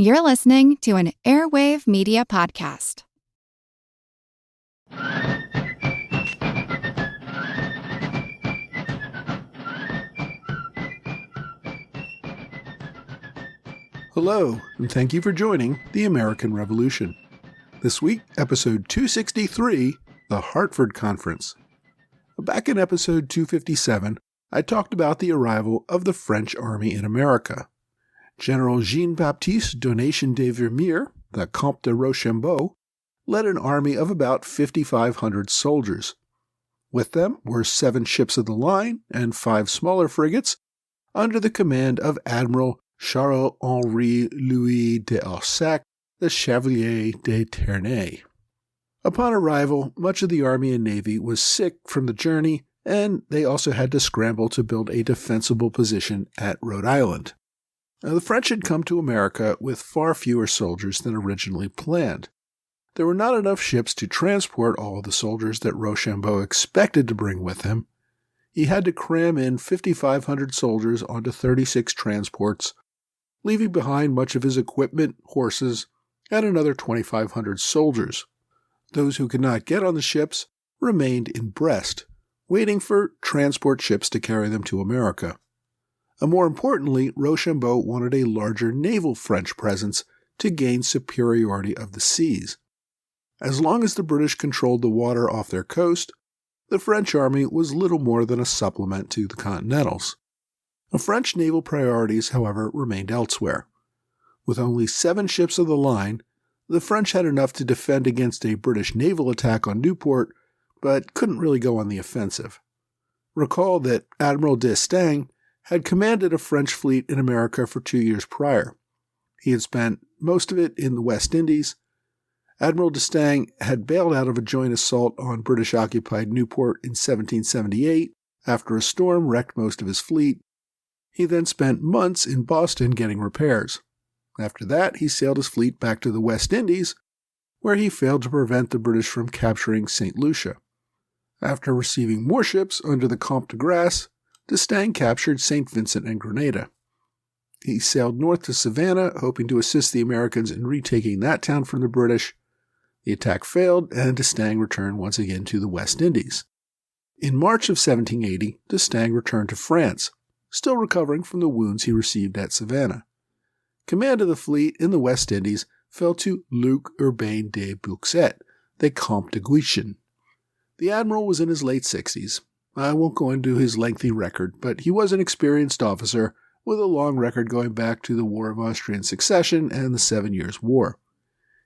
You're listening to an Airwave Media Podcast. Hello, and thank you for joining the American Revolution. This week, episode 263, the Hartford Conference. Back in episode 257, I talked about the arrival of the French army in America. General Jean-Baptiste Donation de Vermeer, the Comte de Rochambeau, led an army of about 5,500 soldiers. With them were 7 ships of the line and 5 smaller frigates under the command of Admiral Charles-Henri Louis d'Arsac, the Chevalier de Ternay. Upon arrival, much of the army and navy was sick from the journey, and they also had to scramble to build a defensible position at Rhode Island. Now, the French had come to America with far fewer soldiers than originally planned. There were not enough ships to transport all of the soldiers that Rochambeau expected to bring with him. He had to cram in 5,500 soldiers onto 36 transports, leaving behind much of his equipment, horses, and another 2,500 soldiers. Those who could not get on the ships remained in Brest, waiting for transport ships to carry them to America. And more importantly, Rochambeau wanted a larger naval French presence to gain superiority of the seas. As long as the British controlled the water off their coast, the French army was little more than a supplement to the Continentals. The French naval priorities, however, remained elsewhere. With only 7 ships of the line, the French had enough to defend against a British naval attack on Newport, but couldn't really go on the offensive. Recall that Admiral d'Estaing had commanded a French fleet in America for 2 years prior. He had spent most of it in the West Indies. Admiral d'Estaing had bailed out of a joint assault on British-occupied Newport in 1778 after a storm wrecked most of his fleet. He then spent months in Boston getting repairs. After that, he sailed his fleet back to the West Indies, where he failed to prevent the British from capturing St. Lucia. After receiving more ships under the Comte de Grasse, d'Estaing captured St. Vincent and Grenada. He sailed north to Savannah, hoping to assist the Americans in retaking that town from the British. The attack failed, and d'Estaing returned once again to the West Indies. In March of 1780, d'Estaing returned to France, still recovering from the wounds he received at Savannah. Command of the fleet in the West Indies fell to Luc Urbain de Bouxet, the Comte de Guichen. The admiral was in his late 60s. I won't go into his lengthy record, but he was an experienced officer with a long record going back to the War of Austrian Succession and the 7 Years' War.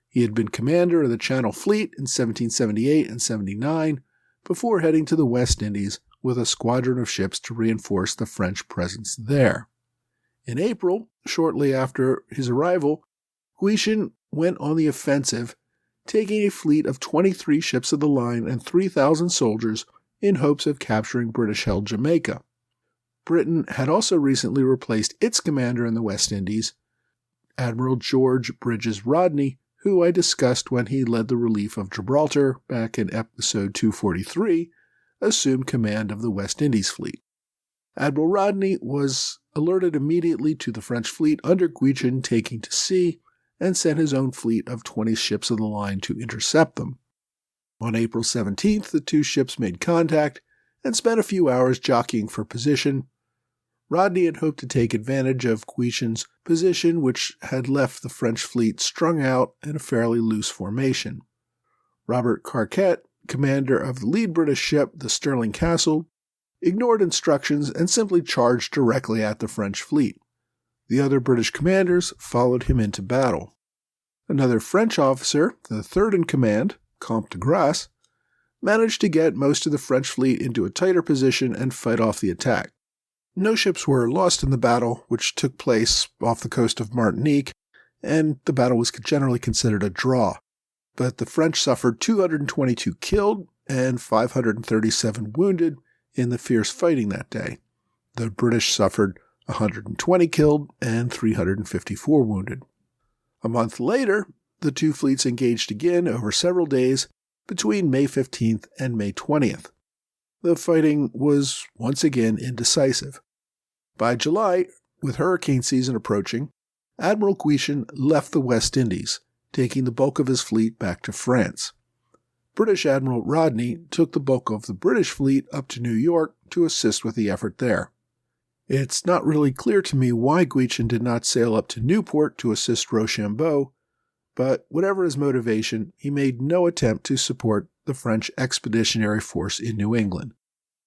He had been commander of the Channel Fleet in 1778 and 79 before heading to the West Indies with a squadron of ships to reinforce the French presence there. In April, shortly after his arrival, Guichen went on the offensive, taking a fleet of 23 ships of the line and 3,000 soldiers in hopes of capturing British-held Jamaica. Britain had also recently replaced its commander in the West Indies, Admiral George Bridges Rodney, who I discussed when he led the relief of Gibraltar back in episode 243, assumed command of the West Indies fleet. Admiral Rodney was alerted immediately to the French fleet under Guichen taking to sea and sent his own fleet of 20 ships of the line to intercept them. On April 17th, the 2 ships made contact and spent a few hours jockeying for position. Rodney had hoped to take advantage of Guichen's position, which had left the French fleet strung out in a fairly loose formation. Robert Carquet, commander of the lead British ship, the Stirling Castle, ignored instructions and simply charged directly at the French fleet. The other British commanders followed him into battle. Another French officer, the third in command, Comte de Grasse, managed to get most of the French fleet into a tighter position and fight off the attack. No ships were lost in the battle, which took place off the coast of Martinique, and the battle was generally considered a draw. But the French suffered 222 killed and 537 wounded in the fierce fighting that day. The British suffered 120 killed and 354 wounded. A month later, the 2 fleets engaged again over several days between May 15th and May 20th. The fighting was once again indecisive. By July, with hurricane season approaching, Admiral Guichen left the West Indies, taking the bulk of his fleet back to France. British Admiral Rodney took the bulk of the British fleet up to New York to assist with the effort there. It's not really clear to me why Guichen did not sail up to Newport to assist Rochambeau, but whatever his motivation, he made no attempt to support the French expeditionary force in New England.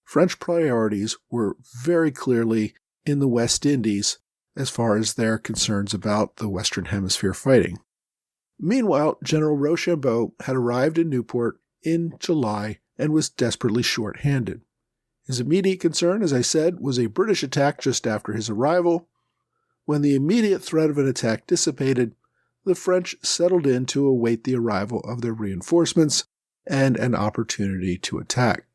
French priorities were very clearly in the West Indies as far as their concerns about the Western Hemisphere fighting. Meanwhile, General Rochambeau had arrived in Newport in July and was desperately short-handed. His immediate concern, as I said, was a British attack just after his arrival. When the immediate threat of an attack dissipated, the French settled in to await the arrival of their reinforcements and an opportunity to attack.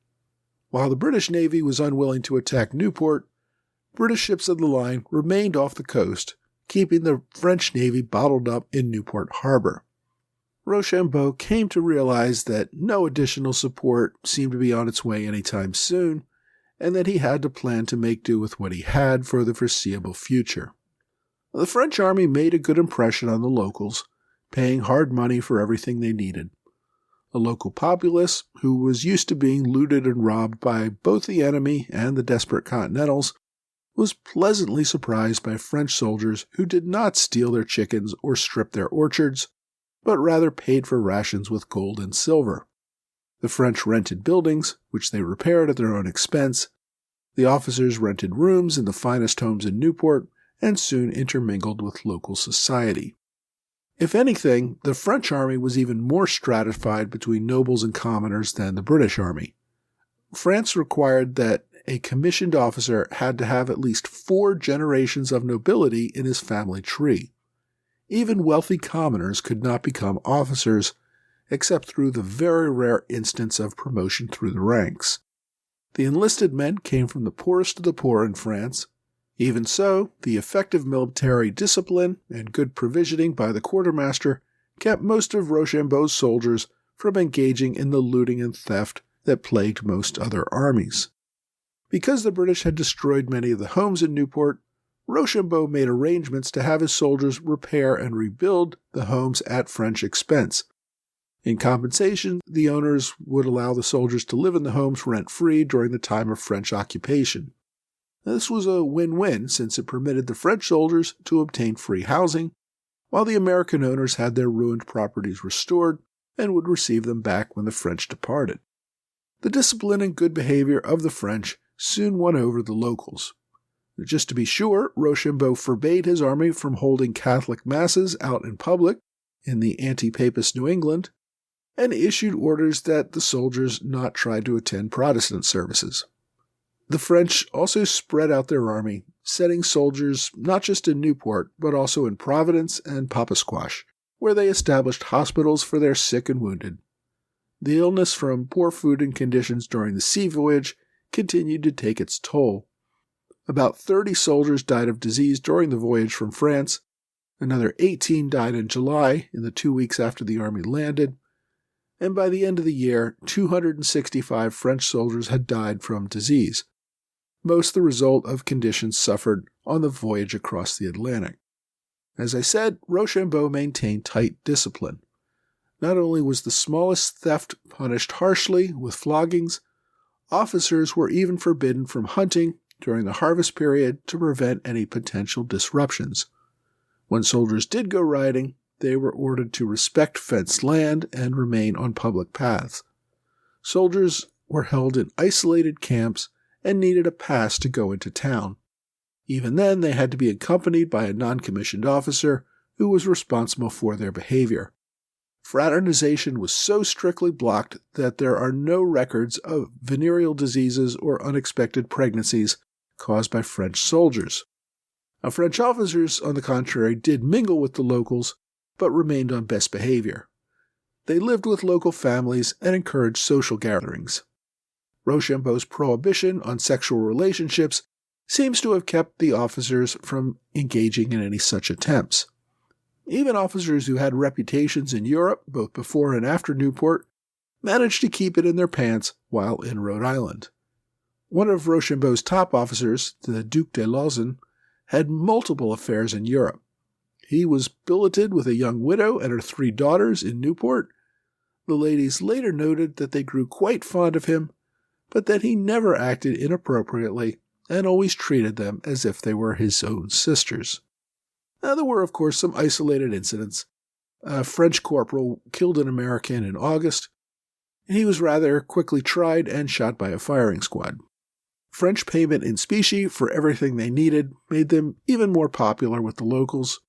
While the British Navy was unwilling to attack Newport, British ships of the line remained off the coast, keeping the French Navy bottled up in Newport Harbor. Rochambeau came to realize that no additional support seemed to be on its way anytime soon, and that he had to plan to make do with what he had for the foreseeable future. The French army made a good impression on the locals, paying hard money for everything they needed. A local populace, who was used to being looted and robbed by both the enemy and the desperate Continentals, was pleasantly surprised by French soldiers who did not steal their chickens or strip their orchards, but rather paid for rations with gold and silver. The French rented buildings, which they repaired at their own expense. The officers rented rooms in the finest homes in Newport, and soon intermingled with local society. If anything, the French army was even more stratified between nobles and commoners than the British army. France required that a commissioned officer had to have at least 4 generations of nobility in his family tree. Even wealthy commoners could not become officers, except through the very rare instance of promotion through the ranks. The enlisted men came from the poorest of the poor in France. Even so, the effective military discipline and good provisioning by the quartermaster kept most of Rochambeau's soldiers from engaging in the looting and theft that plagued most other armies. Because the British had destroyed many of the homes in Newport, Rochambeau made arrangements to have his soldiers repair and rebuild the homes at French expense. In compensation, the owners would allow the soldiers to live in the homes rent-free during the time of French occupation. This was a win-win since it permitted the French soldiers to obtain free housing, while the American owners had their ruined properties restored and would receive them back when the French departed. The discipline and good behavior of the French soon won over the locals. Just to be sure, Rochambeau forbade his army from holding Catholic masses out in public in the anti-papist New England, and issued orders that the soldiers not try to attend Protestant services. The French also spread out their army, setting soldiers not just in Newport, but also in Providence and Papasquash, where they established hospitals for their sick and wounded. The illness from poor food and conditions during the sea voyage continued to take its toll. About 30 soldiers died of disease during the voyage from France. Another 18 died in July, in the 2 weeks after the army landed. And by the end of the year, 265 French soldiers had died from disease, most the result of conditions suffered on the voyage across the Atlantic. As I said, Rochambeau maintained tight discipline. Not only was the smallest theft punished harshly with floggings, officers were even forbidden from hunting during the harvest period to prevent any potential disruptions. When soldiers did go riding, they were ordered to respect fenced land and remain on public paths. Soldiers were held in isolated camps and needed a pass to go into town. Even then, they had to be accompanied by a non-commissioned officer who was responsible for their behavior. Fraternization was so strictly blocked that there are no records of venereal diseases or unexpected pregnancies caused by French soldiers. Now, French officers, on the contrary, did mingle with the locals, but remained on best behavior. They lived with local families and encouraged social gatherings. Rochambeau's prohibition on sexual relationships seems to have kept the officers from engaging in any such attempts. Even officers who had reputations in Europe, both before and after Newport, managed to keep it in their pants while in Rhode Island. One of Rochambeau's top officers, the Duc de Lauzun, had multiple affairs in Europe. he was billeted with a young widow and her 3 daughters in Newport. The ladies later noted that they grew quite fond of him, but that he never acted inappropriately and always treated them as if they were his own sisters. Now, there were, of course, some isolated incidents. A French corporal killed an American in August, and he was rather quickly tried and shot by a firing squad. French payment in specie for everything they needed made them even more popular with the locals.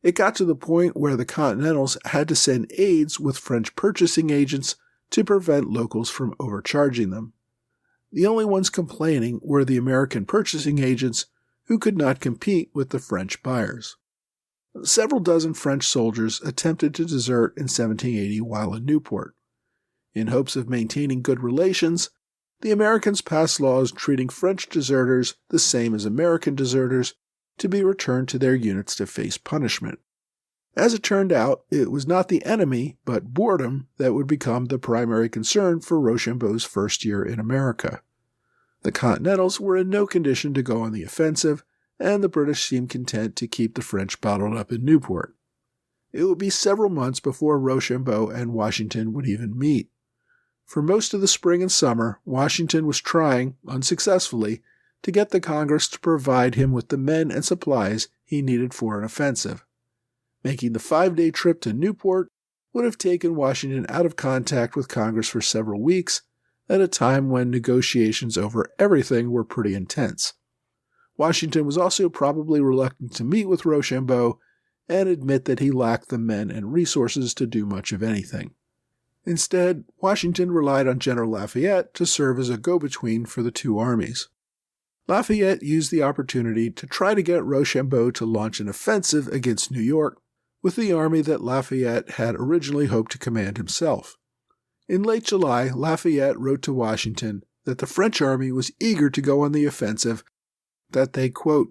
It got to the point where the Continentals had to send aids with French purchasing agents to prevent locals from overcharging them. The only ones complaining were the American purchasing agents, who could not compete with the French buyers. Several dozen French soldiers attempted to desert in 1780 while in Newport. In hopes of maintaining good relations, the Americans passed laws treating French deserters the same as American deserters to be returned to their units to face punishment. As it turned out, it was not the enemy, but boredom that would become the primary concern for Rochambeau's first year in America. The Continentals were in no condition to go on the offensive, and the British seemed content to keep the French bottled up in Newport. It would be several months before Rochambeau and Washington would even meet. For most of the spring and summer, Washington was trying, unsuccessfully, to get the Congress to provide him with the men and supplies he needed for an offensive. Making the 5-day trip to Newport would have taken Washington out of contact with Congress for several weeks, at a time when negotiations over everything were pretty intense. Washington was also probably reluctant to meet with Rochambeau and admit that he lacked the men and resources to do much of anything. Instead, Washington relied on General Lafayette to serve as a go-between for the two armies. Lafayette used the opportunity to try to get Rochambeau to launch an offensive against New York with the army that Lafayette had originally hoped to command himself. In late July, Lafayette wrote to Washington that the French army was eager to go on the offensive, that they, quote,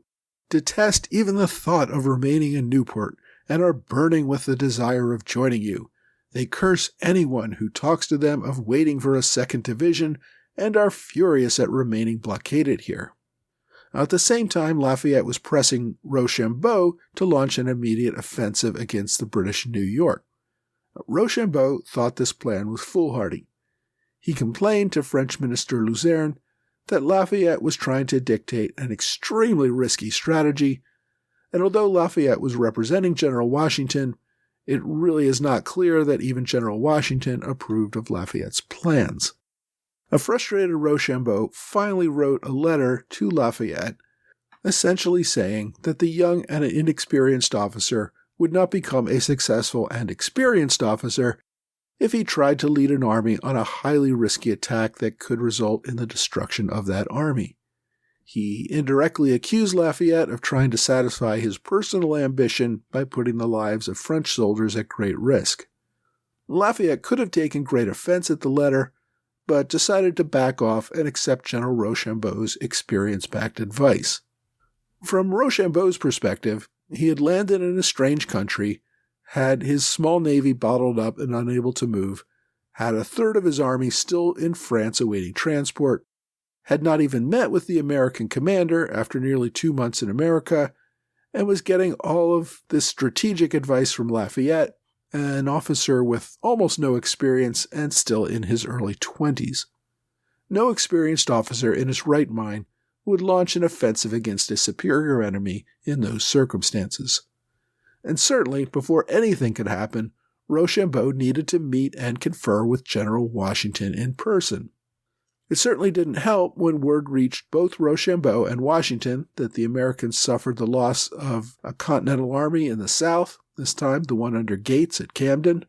detest even the thought of remaining in Newport and are burning with the desire of joining you. They curse anyone who talks to them of waiting for a second division and are furious at remaining blockaded here. At the same time, Lafayette was pressing Rochambeau to launch an immediate offensive against the British New York. Rochambeau thought this plan was foolhardy. He complained to French Minister Luzerne that Lafayette was trying to dictate an extremely risky strategy, and although Lafayette was representing General Washington, it really is not clear that even General Washington approved of Lafayette's plans. A frustrated Rochambeau finally wrote a letter to Lafayette, essentially saying that the young and inexperienced officer would not become a successful and experienced officer if he tried to lead an army on a highly risky attack that could result in the destruction of that army. He indirectly accused Lafayette of trying to satisfy his personal ambition by putting the lives of French soldiers at great risk. Lafayette could have taken great offense at the letter, but decided to back off and accept General Rochambeau's experience-backed advice. From Rochambeau's perspective, he had landed in a strange country, had his small navy bottled up and unable to move, had a third of his army still in France awaiting transport, had not even met with the American commander after nearly 2 months in America, and was getting all of this strategic advice from Lafayette, an officer with almost no experience and still in his early 20s. No experienced officer in his right mind would launch an offensive against a superior enemy in those circumstances. And certainly, before anything could happen, Rochambeau needed to meet and confer with General Washington in person. It certainly didn't help when word reached both Rochambeau and Washington that the Americans suffered the loss of a Continental army in the South, this time the one under Gates at Camden.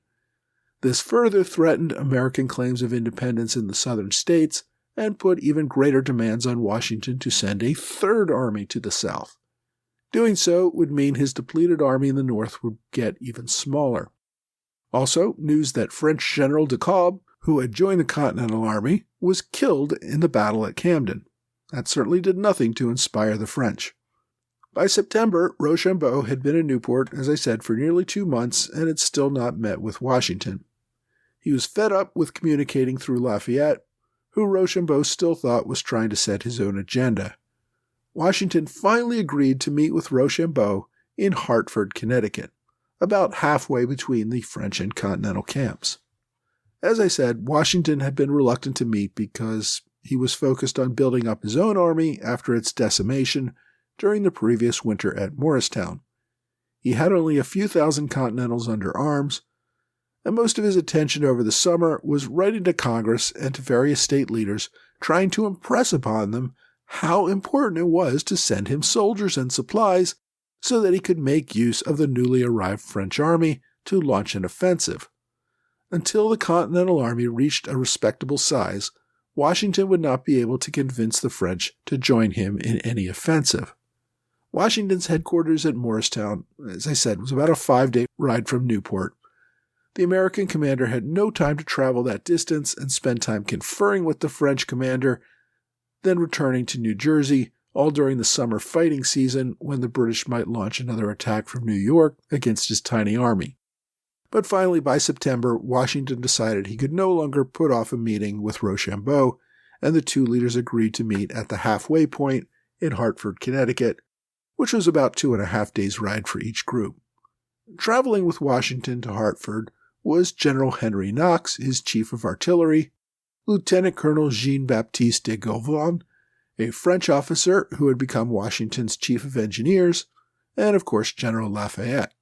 This further threatened American claims of independence in the southern states and put even greater demands on Washington to send a third army to the South. Doing so would mean his depleted army in the North would get even smaller. Also, news that French General de Kalb, who had joined the Continental Army, was killed in the battle at Camden. That certainly did nothing to inspire the French. By September, Rochambeau had been in Newport, as I said, for nearly 2 months and had still not met with Washington. He was fed up with communicating through Lafayette, who Rochambeau still thought was trying to set his own agenda. Washington finally agreed to meet with Rochambeau in Hartford, Connecticut, about halfway between the French and Continental camps. As I said, Washington had been reluctant to meet because he was focused on building up his own army after its decimation during the previous winter at Morristown. He had only a few thousand Continentals under arms, and most of his attention over the summer was writing to Congress and to various state leaders, trying to impress upon them how important it was to send him soldiers and supplies so that he could make use of the newly arrived French army to launch an offensive. Until the Continental Army reached a respectable size, Washington would not be able to convince the French to join him in any offensive. Washington's headquarters at Morristown, as I said, was about a 5-day ride from Newport. The American commander had no time to travel that distance and spend time conferring with the French commander, then returning to New Jersey, all during the summer fighting season when the British might launch another attack from New York against his tiny army. But finally, by September, Washington decided he could no longer put off a meeting with Rochambeau, and the two leaders agreed to meet at the halfway point in Hartford, Connecticut, which was about 2.5 days' ride for each group. Traveling with Washington to Hartford was General Henry Knox, his chief of artillery, Lieutenant Colonel Jean-Baptiste de Gauvon, a French officer who had become Washington's chief of engineers, and of course General Lafayette.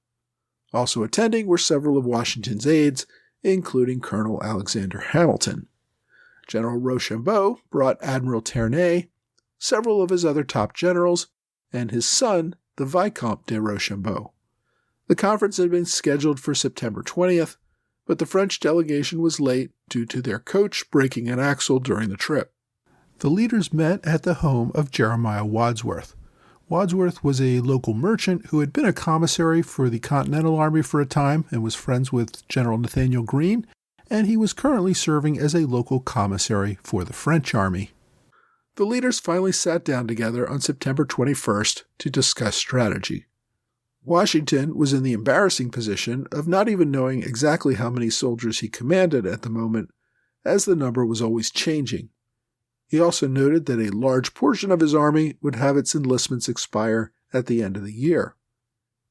Also attending were several of Washington's aides, including Colonel Alexander Hamilton. General Rochambeau brought Admiral Ternay, several of his other top generals, and his son, the Vicomte de Rochambeau. The conference had been scheduled for September 20th, but the French delegation was late due to their coach breaking an axle during the trip. The leaders met at the home of Jeremiah Wadsworth. Wadsworth was a local merchant who had been a commissary for the Continental Army for a time and was friends with General Nathaniel Greene, and he was currently serving as a local commissary for the French Army. The leaders finally sat down together on September 21st to discuss strategy. Washington was in the embarrassing position of not even knowing exactly how many soldiers he commanded at the moment, as the number was always changing. He also noted that a large portion of his army would have its enlistments expire at the end of the year.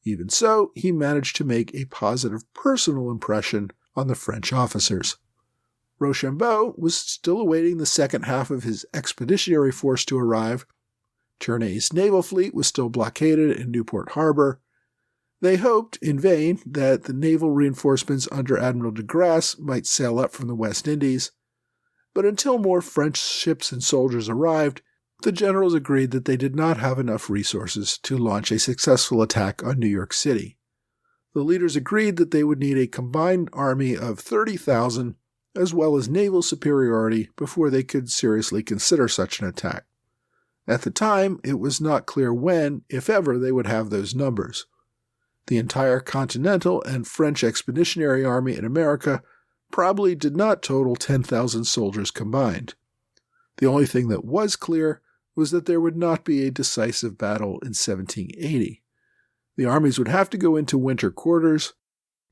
Even so, he managed to make a positive personal impression on the French officers. Rochambeau was still awaiting the second half of his expeditionary force to arrive. Ternay's naval fleet was still blockaded in Newport Harbor. They hoped, in vain, that the naval reinforcements under Admiral de Grasse might sail up from the West Indies. But until more French ships and soldiers arrived, the generals agreed that they did not have enough resources to launch a successful attack on New York City. The leaders agreed that they would need a combined army of 30,000 as well as naval superiority before they could seriously consider such an attack. At the time, it was not clear when, if ever, they would have those numbers. The entire Continental and French Expeditionary Army in America probably did not total 10,000 soldiers combined. The only thing that was clear was that there would not be a decisive battle in 1780. The armies would have to go into winter quarters.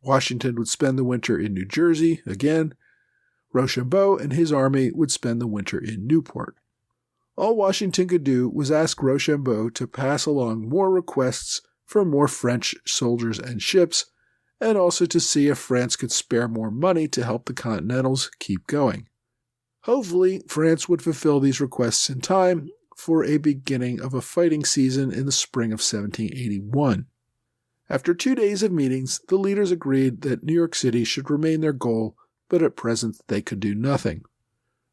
Washington would spend the winter in New Jersey again. Rochambeau and his army would spend the winter in Newport. All Washington could do was ask Rochambeau to pass along more requests for more French soldiers and ships, and also to see if France could spare more money to help the Continentals keep going. Hopefully, France would fulfill these requests in time for a beginning of a fighting season in the spring of 1781. After 2 days of meetings, the leaders agreed that New York City should remain their goal, but at present they could do nothing.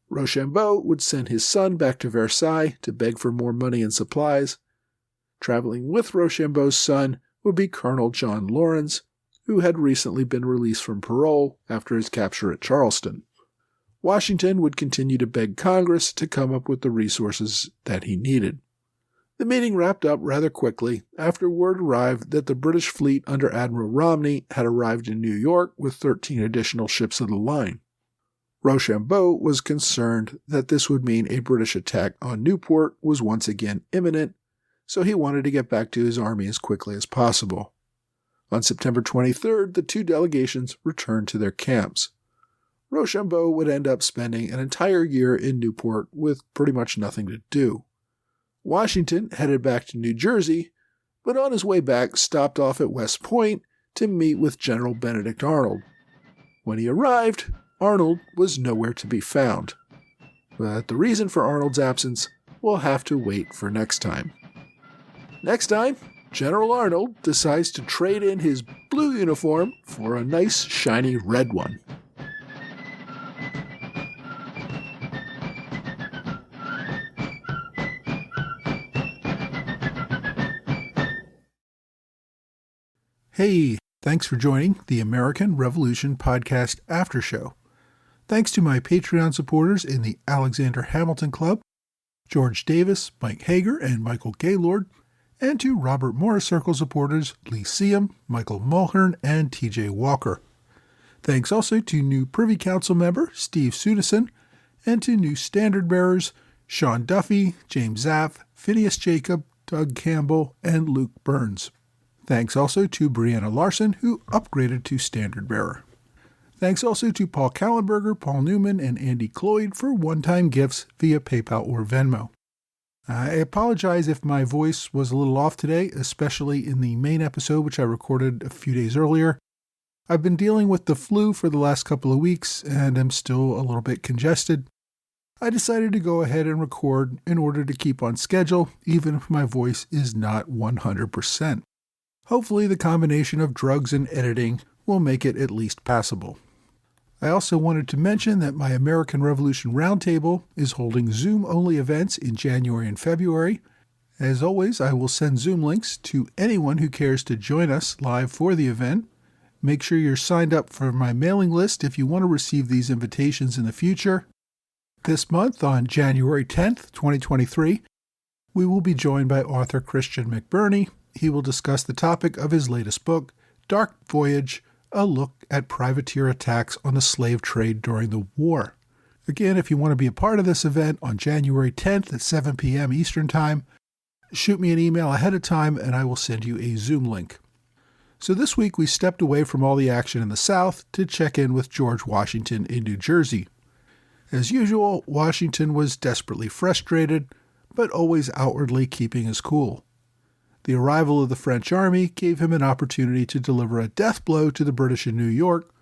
Rochambeau would send his son back to Versailles to beg for more money and supplies. Traveling with Rochambeau's son would be Colonel John Lawrence, who had recently been released from parole after his capture at Charleston. Washington would continue to beg Congress to come up with the resources that he needed. The meeting wrapped up rather quickly after word arrived that the British fleet under Admiral Romney had arrived in New York with 13 additional ships of the line. Rochambeau was concerned that this would mean a British attack on Newport was once again imminent, so he wanted to get back to his army as quickly as possible. On September 23rd, the two delegations returned to their camps. Rochambeau would end up spending an entire year in Newport with pretty much nothing to do. Washington headed back to New Jersey, but on his way back stopped off at West Point to meet with General Benedict Arnold. When he arrived, Arnold was nowhere to be found. But the reason for Arnold's absence will have to wait for next time. Next time, General Arnold decides to trade in his blue uniform for a nice shiny red one. Hey, thanks for joining the American Revolution Podcast After Show. Thanks to my Patreon supporters in the Alexander Hamilton Club, George Davis, Mike Hager, and Michael Gaylord, and to Robert Morris Circle supporters Lee Seam, Michael Mulhern, and TJ Walker. Thanks also to new Privy Council member Steve Sunison, and to new standard bearers Sean Duffy, James Zaff, Phineas Jacob, Doug Campbell, and Luke Burns. Thanks also to Brianna Larson, who upgraded to standard bearer. Thanks also to Paul Kallenberger, Paul Newman, and Andy Cloyd for one-time gifts via PayPal or Venmo. I apologize if my voice was a little off today, especially in the main episode, which I recorded a few days earlier. I've been dealing with the flu for the last couple of weeks, and am still a little bit congested. I decided to go ahead and record in order to keep on schedule, even if my voice is not 100%. Hopefully the combination of drugs and editing will make it at least passable. I also wanted to mention that my American Revolution Roundtable is holding Zoom-only events in January and February. As always, I will send Zoom links to anyone who cares to join us live for the event. Make sure you're signed up for my mailing list if you want to receive these invitations in the future. This month, on January 10th, 2023, we will be joined by author Christian McBurney. He will discuss the topic of his latest book, Dark Voyage, a look at privateer attacks on the slave trade during the war. Again, if you want to be a part of this event on January 10th at 7 p.m. Eastern Time, shoot me an email ahead of time and I will send you a Zoom link. So this week we stepped away from all the action in the South to check in with George Washington in New Jersey. As usual, Washington was desperately frustrated, but always outwardly keeping his cool. The arrival of the French army gave him an opportunity to deliver a death blow to the British in New York,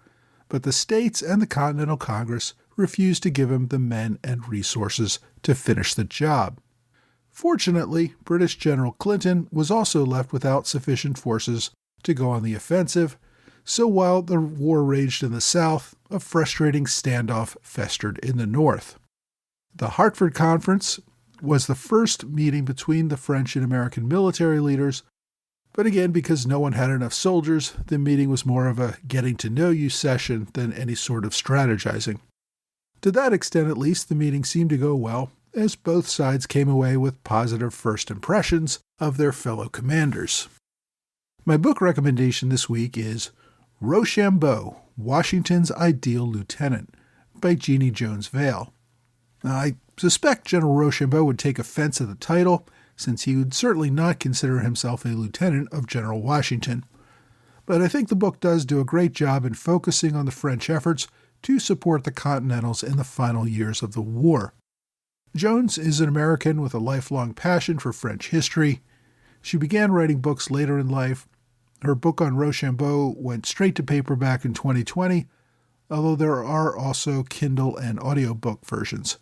but the states and the Continental Congress refused to give him the men and resources to finish the job. Fortunately, British General Clinton was also left without sufficient forces to go on the offensive, so while the war raged in the South, a frustrating standoff festered in the North. The Hartford Conference was the first meeting between the French and American military leaders, but again, because no one had enough soldiers, the meeting was more of a getting-to-know-you session than any sort of strategizing. To that extent, at least, the meeting seemed to go well, as both sides came away with positive first impressions of their fellow commanders. My book recommendation this week is Rochambeau, Washington's Ideal Lieutenant, by Jeannie Jones Vale. I suspect General Rochambeau would take offense at the title, since he would certainly not consider himself a lieutenant of General Washington. But I think the book does do a great job in focusing on the French efforts to support the Continentals in the final years of the war. Jones is an American with a lifelong passion for French history. She began writing books later in life. Her book on Rochambeau went straight to paperback in 2020, although there are also Kindle and audiobook versions.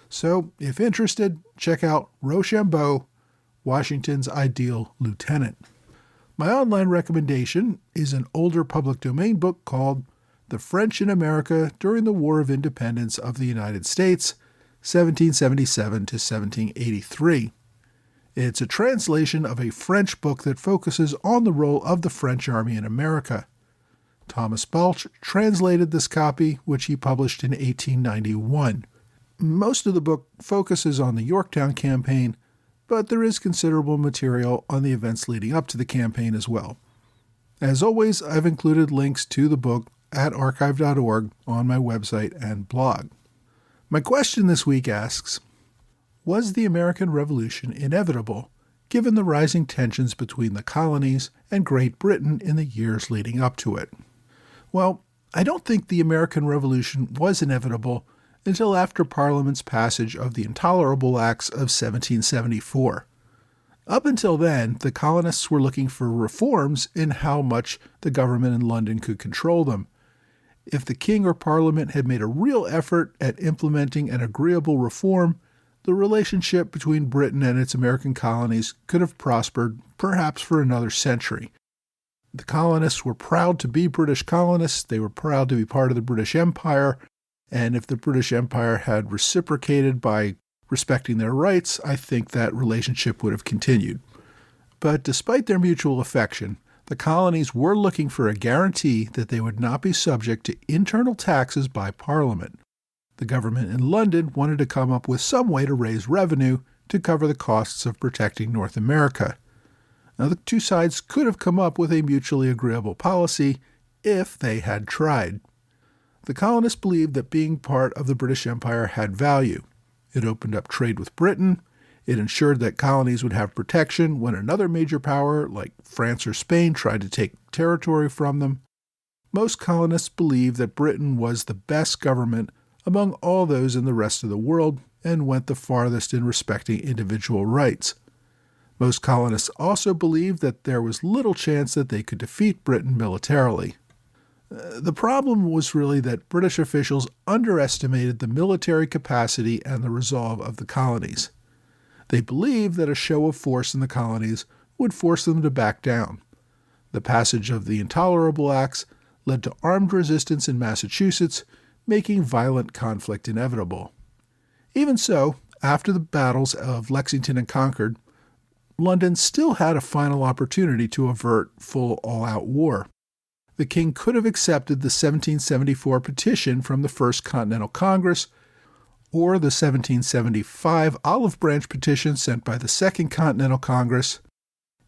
So, if interested, check out Rochambeau, Washington's Ideal Lieutenant. My online recommendation is an older public domain book called The French in America During the War of Independence of the United States, 1777 to 1783. It's a translation of a French book that focuses on the role of the French Army in America. Thomas Balch translated this copy, which he published in 1891. Most of the book focuses on the Yorktown campaign, but there is considerable material on the events leading up to the campaign as well. As always, I've included links to the book at archive.org on my website and blog. My question this week asks, was the American Revolution inevitable, given the rising tensions between the colonies and Great Britain in the years leading up to it? Well, I don't think the American Revolution was inevitable until after Parliament's passage of the Intolerable Acts of 1774. Up until then, the colonists were looking for reforms in how much the government in London could control them. If the king or parliament had made a real effort at implementing an agreeable reform, the relationship between Britain and its American colonies could have prospered perhaps for another century. The colonists were proud to be British colonists, they were proud to be part of the British Empire, and if the British Empire had reciprocated by respecting their rights, I think that relationship would have continued. But despite their mutual affection, the colonies were looking for a guarantee that they would not be subject to internal taxes by Parliament. The government in London wanted to come up with some way to raise revenue to cover the costs of protecting North America. Now, the two sides could have come up with a mutually agreeable policy if they had tried. The colonists believed that being part of the British Empire had value. It opened up trade with Britain. It ensured that colonies would have protection when another major power, like France or Spain, tried to take territory from them. Most colonists believed that Britain was the best government among all those in the rest of the world and went the farthest in respecting individual rights. Most colonists also believed that there was little chance that they could defeat Britain militarily. The problem was really that British officials underestimated the military capacity and the resolve of the colonies. They believed that a show of force in the colonies would force them to back down. The passage of the Intolerable Acts led to armed resistance in Massachusetts, making violent conflict inevitable. Even so, after the battles of Lexington and Concord, London still had a final opportunity to avert full all-out war. The king could have accepted the 1774 petition from the First Continental Congress or the 1775 Olive Branch petition sent by the Second Continental Congress.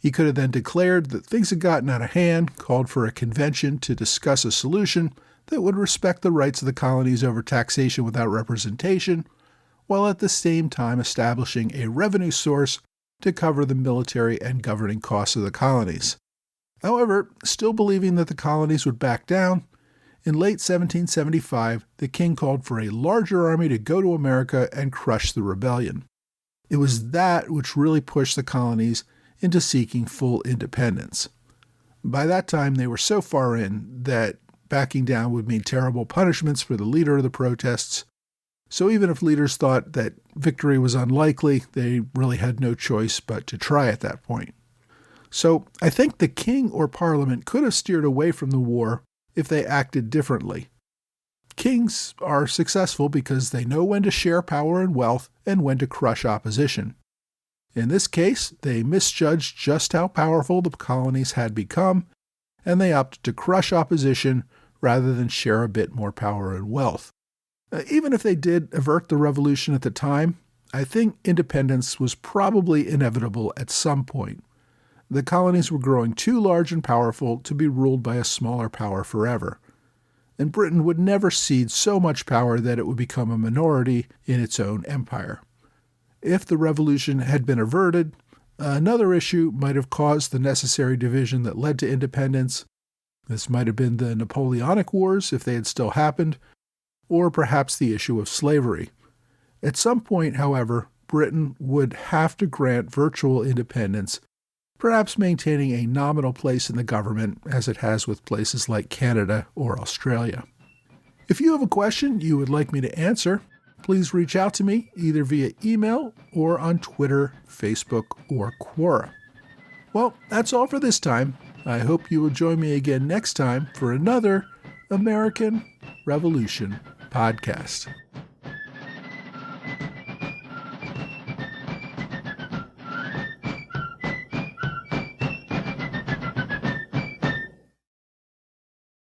He could have then declared that things had gotten out of hand, called for a convention to discuss a solution that would respect the rights of the colonies over taxation without representation, while at the same time establishing a revenue source to cover the military and governing costs of the colonies. However, still believing that the colonies would back down, in late 1775, the king called for a larger army to go to America and crush the rebellion. It was that which really pushed the colonies into seeking full independence. By that time, they were so far in that backing down would mean terrible punishments for the leader of the protests. So even if leaders thought that victory was unlikely, they really had no choice but to try at that point. So I think the king or parliament could have steered away from the war if they acted differently. Kings are successful because they know when to share power and wealth and when to crush opposition. In this case, they misjudged just how powerful the colonies had become, and they opted to crush opposition rather than share a bit more power and wealth. Even if they did avert the revolution at the time, I think independence was probably inevitable at some point. The colonies were growing too large and powerful to be ruled by a smaller power forever. And Britain would never cede so much power that it would become a minority in its own empire. If the revolution had been averted, another issue might have caused the necessary division that led to independence. This might have been the Napoleonic Wars if they had still happened, or perhaps the issue of slavery. At some point, however, Britain would have to grant virtual independence, perhaps maintaining a nominal place in the government as it has with places like Canada or Australia. If you have a question you would like me to answer, please reach out to me either via email or on Twitter, Facebook, or Quora. Well, that's all for this time. I hope you will join me again next time for another American Revolution podcast.